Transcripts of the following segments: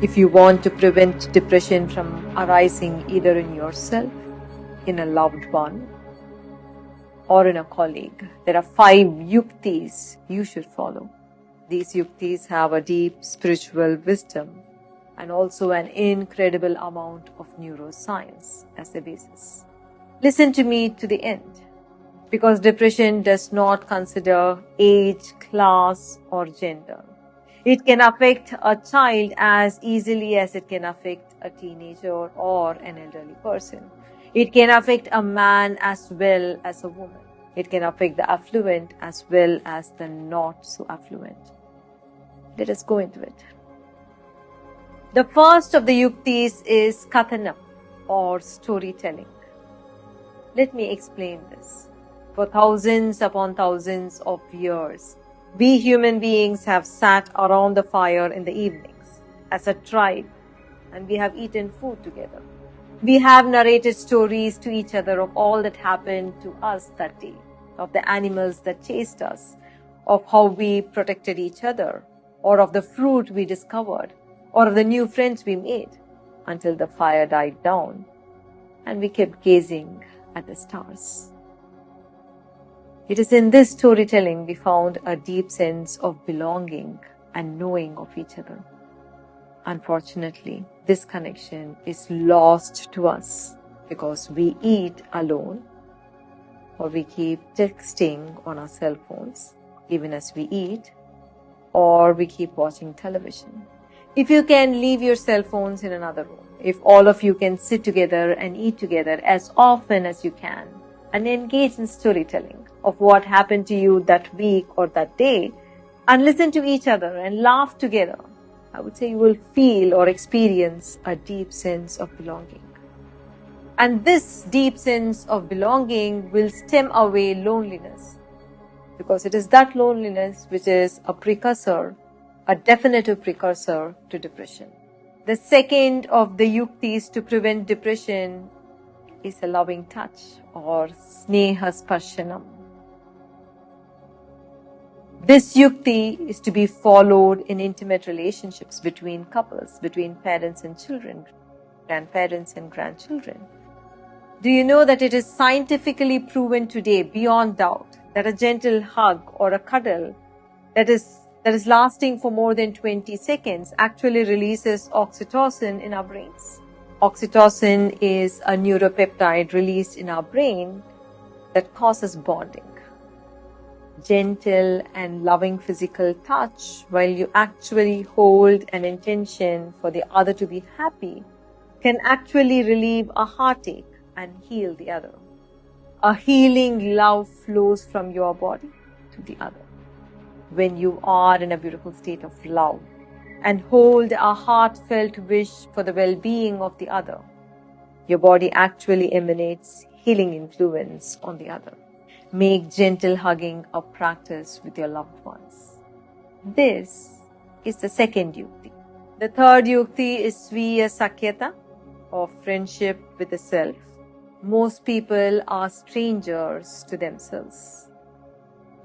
If you want to prevent depression from arising either in yourself, in a loved one, or in a colleague, there are 5 Yukthis you should follow. These Yukthis have a deep spiritual wisdom and also an incredible amount of neuroscience as a basis. Listen to me to the end, because depression does not consider age, class, or gender. It can affect a child as easily as it can affect a teenager or an elderly person. It can affect a man as well as a woman. It can affect the affluent as well as the not so affluent. Let us go into it. The first of the Yukthis is Kathanam, or storytelling. Let me explain this. For thousands upon thousands of years, we human beings have sat around the fire in the evenings as a tribe, and we have eaten food together. We have narrated stories to each other of all that happened to us that day, of the animals that chased us, of how we protected each other, or of the fruit we discovered, or of the new friends we made, until the fire died down and we kept gazing at the stars. It is in this storytelling we found a deep sense of belonging and knowing of each other. Unfortunately, this connection is lost to us because we eat alone, or we keep texting on our cell phones even as we eat, or we keep watching television. If you can leave your cell phones in another room, if all of you can sit together and eat together as often as you can and engage in storytelling of what happened to you that week or that day, and listen to each other and laugh together, I would say you will feel or experience a deep sense of belonging. And this deep sense of belonging will stem away loneliness, because it is that loneliness which is a precursor, a definitive precursor to depression. The second of the Yukthis to prevent depression is a loving touch, or Sneha Sparshanam. This Yukti is to be followed in intimate relationships between couples, between parents and children, grandparents and grandchildren. Do you know that it is scientifically proven today, beyond doubt, that a gentle hug or a cuddle that is lasting for more than 20 seconds actually releases oxytocin in our brains? Oxytocin is a neuropeptide released in our brain that causes bonding. Gentle and loving physical touch, while you actually hold an intention for the other to be happy, can actually relieve a heartache and heal the other. A healing love flows from your body to the other. When you are in a beautiful state of love and hold a heartfelt wish for the well-being of the other, your body actually emanates healing influence on the other. Make gentle hugging a practice with your loved ones. This is the second Yukti. The third Yukti is Sviya Sakyata, or friendship with the self. Most people are strangers to themselves.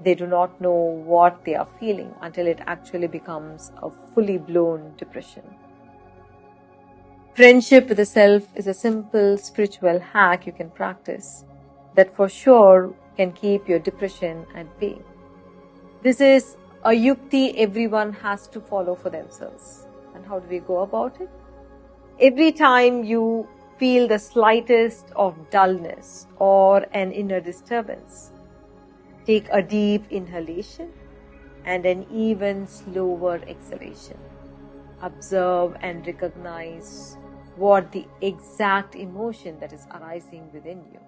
They do not know what they are feeling until it actually becomes a fully blown depression. Friendship with the self is a simple spiritual hack you can practice that for sure can keep your depression at bay. This is a Yukti everyone has to follow for themselves. And how do we go about it? Every time you feel the slightest of dullness or an inner disturbance, take a deep inhalation and an even slower exhalation. Observe and recognize what the exact emotion that is arising within you.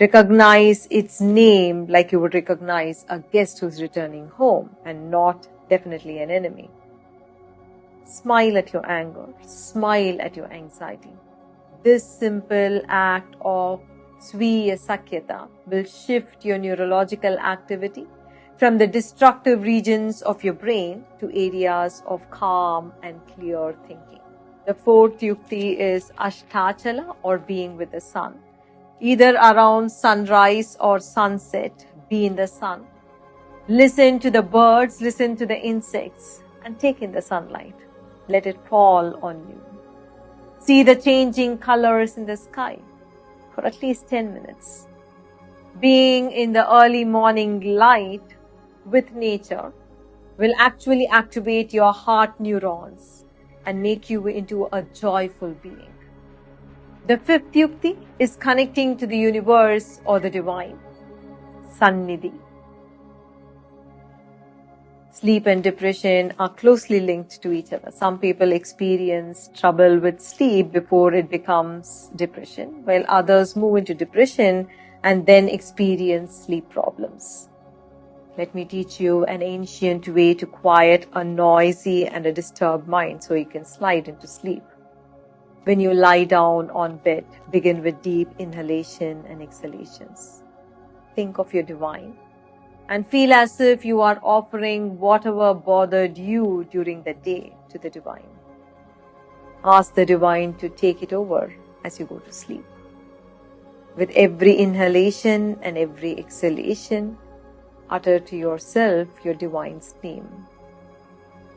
Recognize its name like you would recognize a guest who's returning home and not definitely an enemy. Smile at your anger. Smile at your anxiety. This simple act of Sviya Sakyata will shift your neurological activity from the destructive regions of your brain to areas of calm and clear thinking. The fourth Yukti is Ashtachala, or being with the sun. Either around sunrise or sunset, be in the sun. Listen to the birds, listen to the insects, and take in the sunlight. Let it fall on you. See the changing colors in the sky for at least 10 minutes. Being in the early morning light with nature will actually activate your heart neurons and make you into a joyful being. The fifth yukti is connecting to the universe or the divine, Sannidhi. Sleep and depression are closely linked to each other. Some people experience trouble with sleep before it becomes depression, while others move into depression and then experience sleep problems. Let me teach you an ancient way to quiet a noisy and a disturbed mind so you can slide into sleep. When you lie down on bed, begin with deep inhalation and exhalations. Think of your divine and feel as if you are offering whatever bothered you during the day to the divine. Ask the divine to take it over as you go to sleep. With every inhalation and every exhalation, utter to yourself your divine's name.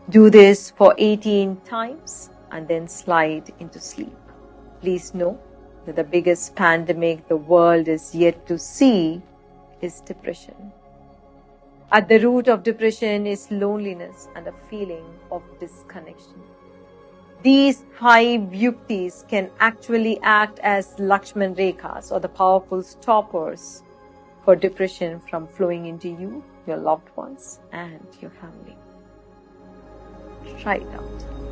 Do this for 18 times and then slide into sleep. Please know that the biggest pandemic the world is yet to see is depression. At the root of depression is loneliness and a feeling of disconnection. These 5 yuktis can actually act as Lakshman Rekhas or the powerful stoppers for depression from flowing into you, your loved ones, and your family. Try it out.